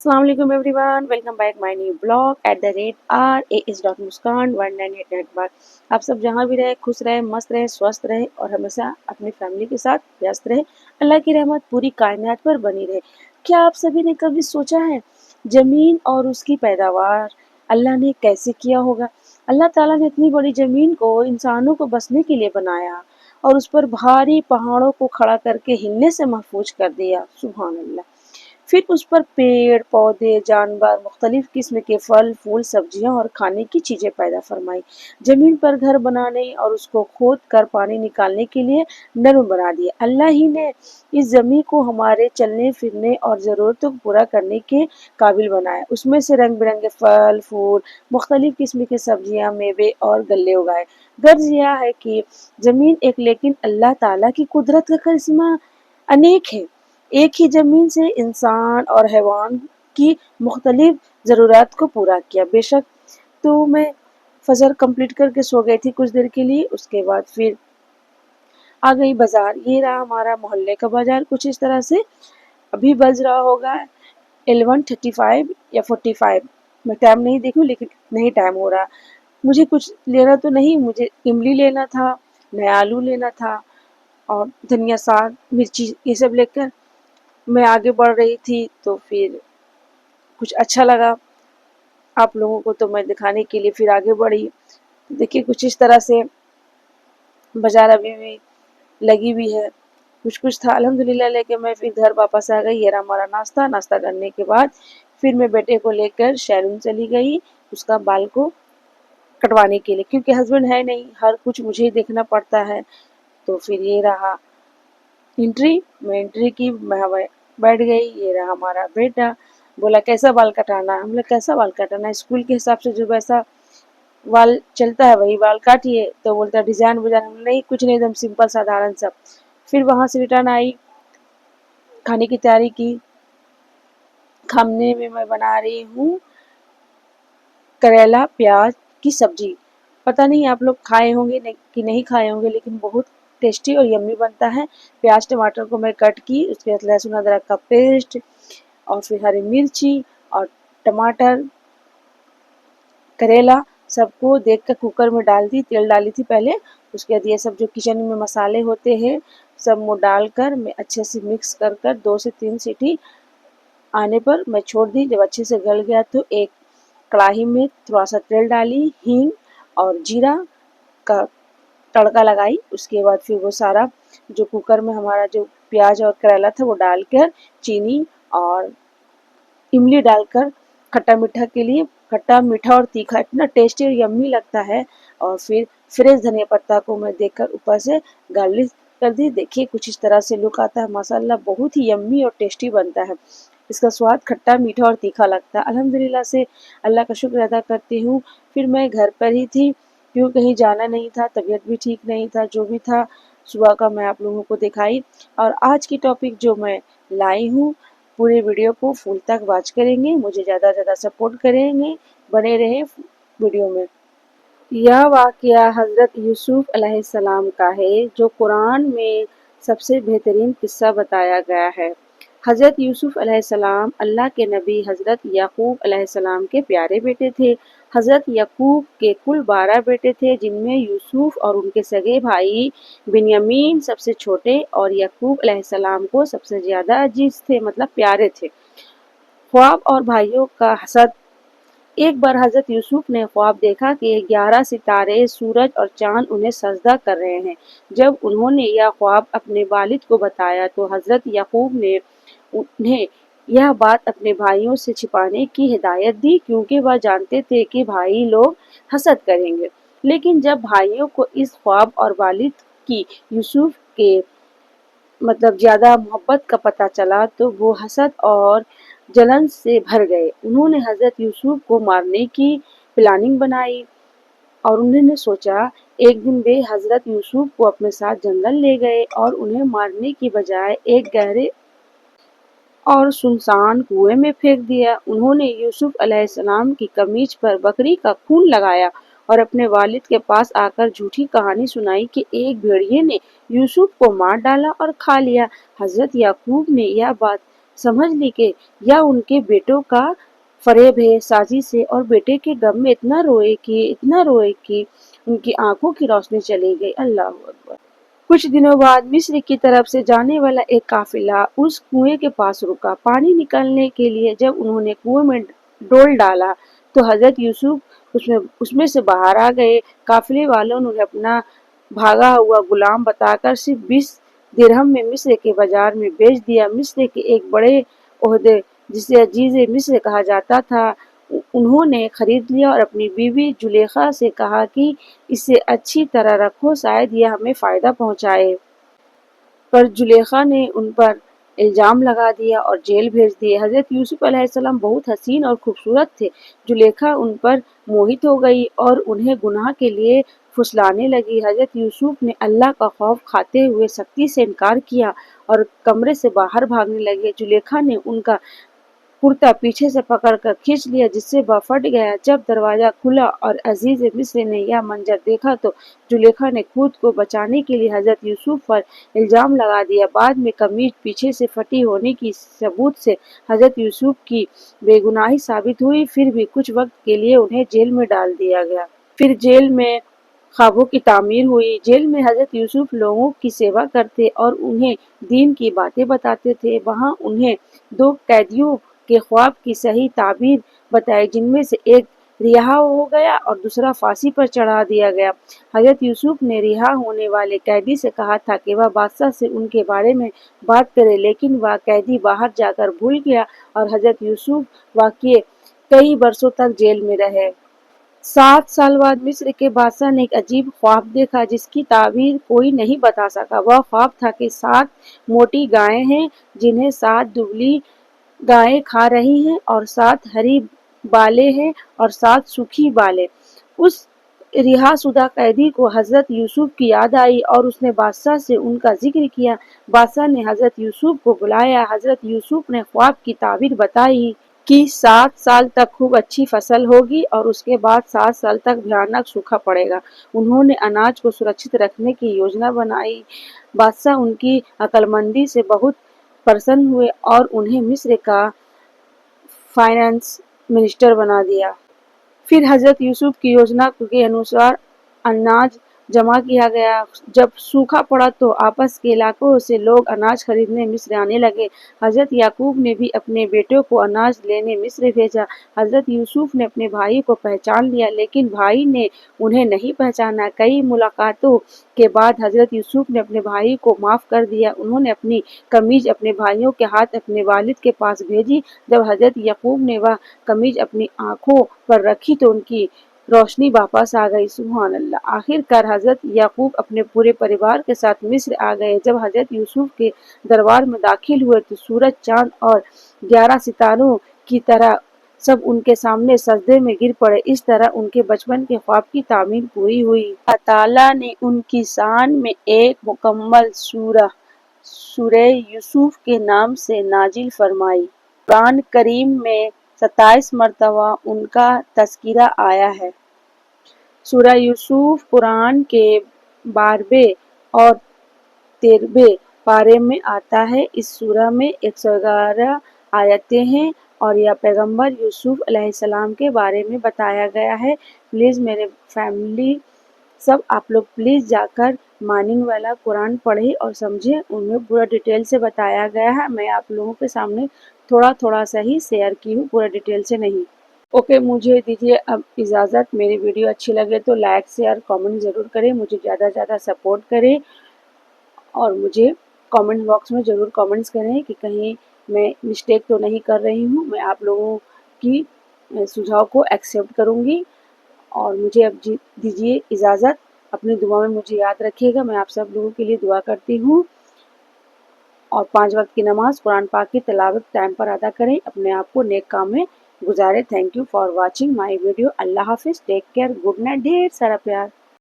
अस्सलाम वालेकुम everyone, welcome back my new blog @RAS.Muskan 1989 बार। आप सब जहाँ भी रहे खुश रहे, मस्त रहे, स्वस्थ रहे और हमेशा अपनी फैमिली के साथ व्यस्त रहे। अल्लाह की रहमत पूरी कायनात पर बनी रहे। क्या आप सभी ने कभी सोचा है ज़मीन और उसकी पैदावार अल्लाह ने कैसे किया होगा? अल्लाह ताला ने इतनी बड़ी ज़मीन को इंसानों को बसने के लिए बनाया और उस पर भारी पहाड़ों को खड़ा करके हिलने से महफूज कर दिया। सुभान अल्लाह। फिर उस पर पेड़ पौधे जानवर मुख्तलिफ किस्म के फल फूल सब्जियां और खाने की चीजें पैदा फरमाई। जमीन पर घर बनाने और उसको खोद कर पानी निकालने के लिए नर्म बना दिया। अल्लाह ही ने इस जमीन को हमारे चलने फिरने और ज़रूरतों को पूरा करने के काबिल बनाया। उसमें से रंग बिरंगे फल फूल मुख्तलिफ किस्म की सब्जियां मेवे और गल्ले उगाए। गर्ज यह है कि जमीन एक लेकिन अल्लाह ताला की कुदरत का करिश्मा अनेक है। एक ही ज़मीन से इंसान और हैवान की मुख्तलिफ ज़रूरत को पूरा किया। बेशक तो मैं फजर कंप्लीट करके सो गई थी कुछ देर के लिए, उसके बाद फिर आ गई बाजार। ये रहा हमारा मोहल्ले का बाजार कुछ इस तरह से। अभी बज रहा होगा 11:35 या 45। मैं टाइम नहीं देखूं लेकिन नहीं टाइम हो रहा। मुझे कुछ लेना तो नहीं, मुझे इमली लेना था, नया आलू लेना था और धनिया साग मिर्ची ये सब लेकर मैं आगे बढ़ रही थी। तो फिर कुछ अच्छा लगा आप लोगों को तो मैं दिखाने के लिए फिर आगे बढ़ी। देखिए कुछ इस तरह से बाजार अभी भी लगी हुई है। कुछ कुछ था अल्हम्दुलिल्लाह लेके मैं फिर घर वापस आ गई। ये रहा हमारा नाश्ता करने के बाद फिर मैं बेटे को लेकर सैलून चली गई उसका बाल को कटवाने के लिए, क्योंकि हस्बैंड है नहीं, हर कुछ मुझे ही देखना पड़ता है। तो फिर ये रहा मैं एंट्री की, मैं बैठ गई। ये रहा हमारा बेटा, बोला कैसा बाल कटाना है? हम लोग कैसा बाल कटाना है? स्कूल के हिसाब से जो वैसा बाल चलता है वही बाल काटिए। तो बोलता है डिजाइन विजाइन, नहीं कुछ नहीं, एकदम सिंपल साधारण सा। फिर वहां से रिटर्न आई, खाने की तैयारी की। खाने में मैं बना रही हूँ करेला प्याज की सब्जी। पता नहीं आप लोग खाए होंगे कि नहीं खाए होंगे, लेकिन बहुत टेस्टी और यम्मी बनता है। प्याज टमाटर को मैं कट की, उसके बाद लहसुन अदरक का पेस्ट और फिर हरी मिर्ची और टमाटर करेला सबको देख कर कुकर में डाल दी, तेल डाली थी पहले। उसके बाद ये सब जो किचन में मसाले होते हैं सब वो डालकर मैं अच्छे से मिक्स कर कर 2 से 3 सीटी आने पर मैं छोड़ दी। जब अच्छे से गल गया तो एक कढ़ाई में थोड़ा सा तेल डाली, हींग और जीरा का तड़का लगाई। उसके बाद फिर वो सारा जो कुकर में हमारा जो प्याज और करेला था वो डालकर चीनी और इमली डालकर खट्टा मीठा के लिए, खट्टा मीठा और तीखा इतना टेस्टी और यम्मी लगता है। और फिर फ्रेश धनिया पत्ता को मैं देकर ऊपर से गार्निश कर दी। देखिए कुछ इस तरह से लुक आता है, माशाल्लाह बहुत ही यम्मी और टेस्टी बनता है। इसका स्वाद खट्टा मीठा और तीखा लगता है। अल्हम्दुलिल्लाह से अल्लाह का शुक्र अदा करती हूँ। फिर मैं घर पर ही थी, क्यों कहीं जाना नहीं था, तबीयत भी ठीक नहीं था, जो भी था सुबह का मैं आप लोगों को दिखाई। और आज की टॉपिक जो मैं लाई हूँ, पूरे वीडियो को फुल तक वॉच करेंगे, मुझे ज़्यादा से ज़्यादा सपोर्ट करेंगे, बने रहे वीडियो में। यह वाक़या हज़रत यूसुफ अलैहिस्सलाम का है, जो कुरान में सबसे बेहतरीन किस्सा बताया गया है। हज़रत यूसुफ अलैहिस्सलाम अल्लाह के नबी हज़रत याकूब अलैहिस्सलाम के प्यारे बेटे थे। हज़रत याकूब के कुल 12 बेटे थे, जिनमें यूसुफ और उनके सगे भाई बिन्यामीन सबसे छोटे और याकूब अलैहिस्सलाम को सबसे ज़्यादा अजीज थे, मतलब प्यारे थे। ख्वाब और भाइयों का हसद। एक बार हजरत यूसुफ ने ख्वाब देखा कि 11 सितारे, सूरज और चांद उन्हें सजदा कर रहे हैं। जब उन्होंने यह ख्वाब अपने वालिद को बताया तो हजरत याकूब ने उन्हें यह बात अपने भाइयों से छिपाने की हिदायत दी, क्योंकि वह जानते थे कि भाई लोग हसद करेंगे। लेकिन जब भाइयों को इस ख्वाब और वालिद की यूसुफ के मतलब ज़्यादा मोहब्बत का पता चला तो वो हसद और जलन से भर गए। उन्होंने हज़रत यूसुफ को मारने की प्लानिंग बनाई और उन्होंने सोचा, एक दिन वे हज़रत यूसुफ को अपने साथ जंगल ले गए और उन्हें मारने की बजाय एक गहरे और सुनसान कुएं में फेंक दिया। उन्होंने यूसुफ अलैहिस्सलाम की कमीज पर बकरी का खून लगाया और अपने वालिद के पास आकर झूठी कहानी सुनाई कि एक भेड़िए ने यूसुफ को मार डाला और खा लिया। हजरत याकूब ने यह बात समझ ली कि यह उनके बेटों का फरेब है, साजिश है, और बेटे के गम में इतना रोए कि उनकी आंखों की रोशनी चली गई। अल्लाह अकबर। कुछ दिनों बाद मिस्र की तरफ से जाने वाला एक काफिला उस कुएं के पास रुका। पानी निकालने के लिए जब उन्होंने कुएं में डोल डाला तो हजरत यूसुफ उसमें से बाहर आ गए। काफिले वालों ने उन्हें अपना भागा हुआ गुलाम बताकर सिर्फ 20 दिरहम में मिस्र के बाजार में बेच दिया। मिस्र के एक बड़े ओहदे जिसे अजीज मिस्र कहा जाता था उन्होंने खरीद लिया और अपनी बीवी जुलेखा से कहा कि इसे अच्छी तरह रखो, शायद यह हमें फायदा पहुंचाए। पर जुलेखा ने उन पर इल्जाम लगा दिया और जेल भेज दिए। हजरत यूसुफ अलैहिस्सलाम बहुत हसीन और खूबसूरत थे। जुलेखा उन पर मोहित हो गई और उन्हें गुनाह के लिए फुसलाने लगी। हजरत यूसुफ ने अल्लाह का खौफ खाते हुए सख्ती से इनकार किया और कमरे से बाहर भागने लगे। जुलेखा ने उनका कुर्ता पीछे से पकड़कर खींच लिया जिससे वह फट गया। जब दरवाजा खुला और अजीज मिस्र ने यह मंजर देखा तो जुलेखा ने खुद को बचाने के लिए हजरत यूसुफ पर इल्जाम लगा दिया। बाद में कमीज पीछे से फटी होने की सबूत से हजरत यूसुफ की बेगुनाही साबित हुई। फिर भी कुछ वक्त के लिए उन्हें जेल में डाल दिया गया। फिर जेल में ख्वाबों की तामीर हुई। जेल में हजरत यूसुफ लोगों की सेवा करते और उन्हें दीन की बातें बताते थे। वहाँ उन्हें 2 कैदियों के ख्वाब की सही ताबीर बताई, जिनमें से एक रिहा हो गया और दूसरा फांसी पर चढ़ा दिया गया। हजरत यूसुफ ने रिहा होने वाले कैदी से कहा था कि वह बादशाह से उनके बारे में बात करे, लेकिन वह कैदी बाहर जाकर भूल गया और हजरत यूसुफ वाकई कई बरसों तक जेल में रहे। 7 साल बाद मिस्र के बादशाह ने एक अजीब ख्वाब देखा जिसकी ताबीर कोई नहीं बता सका। वह ख्वाब था कि 7 मोटी गायें हैं जिन्हें 7 दुबली गायें खा रही हैं और 7 हरी बालें हैं और 7 सूखी बालें। उस रिहाशुदा कैदी को हजरत यूसुफ की याद आई और उसने बादशाह से उनका जिक्र किया। बादशाह ने हजरत यूसुफ को बुलाया। हजरत यूसुफ ने ख्वाब की ताबीर बताई कि 7 साल तक खूब अच्छी फसल होगी और उसके बाद 7 साल तक भयानक सूखा पड़ेगा। उन्होंने अनाज को सुरक्षित रखने की योजना बनाई। बादशाह उनकी अक्लमंदी से बहुत प्रसन्न हुए और उन्हें मिस्र का फाइनेंस मिनिस्टर बना दिया। फिर हजरत यूसुफ की योजना के अनुसार अनाज जमा किया गया। जब सूखा पड़ा तो आपस के इलाकों से लोग अनाज खरीदने मिस्र आने लगे। हजरत याकूब ने भी अपने बेटों को अनाज लेने मिस्र भेजा। हजरत यूसुफ ने अपने भाई को पहचान लिया, लेकिन भाई ने उन्हें नहीं पहचाना। कई मुलाकातों के बाद हजरत यूसुफ ने अपने भाई को माफ कर दिया। उन्होंने अपनी कमीज अपने भाइयों के हाथ अपने वालिद के पास भेजी। जब हजरत याकूब ने वह कमीज अपनी आंखों पर रखी तो उनकी रोशनी वापस आ गई। सुभान अल्लाह। आखिरकार हजरत याकूब अपने पूरे परिवार के साथ मिस्र आ गए। जब हजरत यूसुफ के दरबार में दाखिल हुए तो सूरज, चांद और 11 सितारों की तरह सब उनके सामने सजदे में गिर पड़े। इस तरह उनके बचपन के ख्वाब की तामीर पूरी हुई। अल्लाह ताला ने उनकी शान में एक मुकम्मल सूरह यूसुफ के नाम से नाजिल फरमाई। कुरान करीम में 27 मरतबा उनका तज़किरा आया है। सूरह यूसुफ कुरान के 12वें और 13वें पारे में आता है। इस सूरह में 111 आयतें हैं और यह पैगंबर यूसुफ अलैहिस्सलाम के बारे में बताया गया है। प्लीज़ मेरे फैमिली सब आप लोग प्लीज़ जाकर मानिंग वाला कुरान पढ़ें और समझें। उनमें पूरा डिटेल से बताया गया है। मैं आप लोगों के सामने थोड़ा थोड़ा सा ही शेयर की हूँ, पूरा डिटेल से नहीं। ओके, मुझे दीजिए अब इजाज़त। मेरी वीडियो अच्छी लगे तो लाइक शेयर कमेंट ज़रूर करें, मुझे ज़्यादा से ज़्यादा सपोर्ट करें और मुझे कमेंट बॉक्स में ज़रूर कमेंट्स करें कि कहीं मैं मिस्टेक तो नहीं कर रही हूँ। मैं आप लोगों की सुझाव को एक्सेप्ट करूँगी और मुझे अब दीजिए इजाज़त। अपनी दुआ में मुझे याद रखिएगा। मैं आप सब लोगों के लिए दुआ करती हूँ और 5 वक्त की नमाज कुरान पाक की तिलावत टाइम पर अदा करें। अपने आप को नेक काम में गुजारें। Thank you for watching my video. अल्लाह हाफिज़, टेक केयर, गुड नाइट, ढेर सारा प्यार।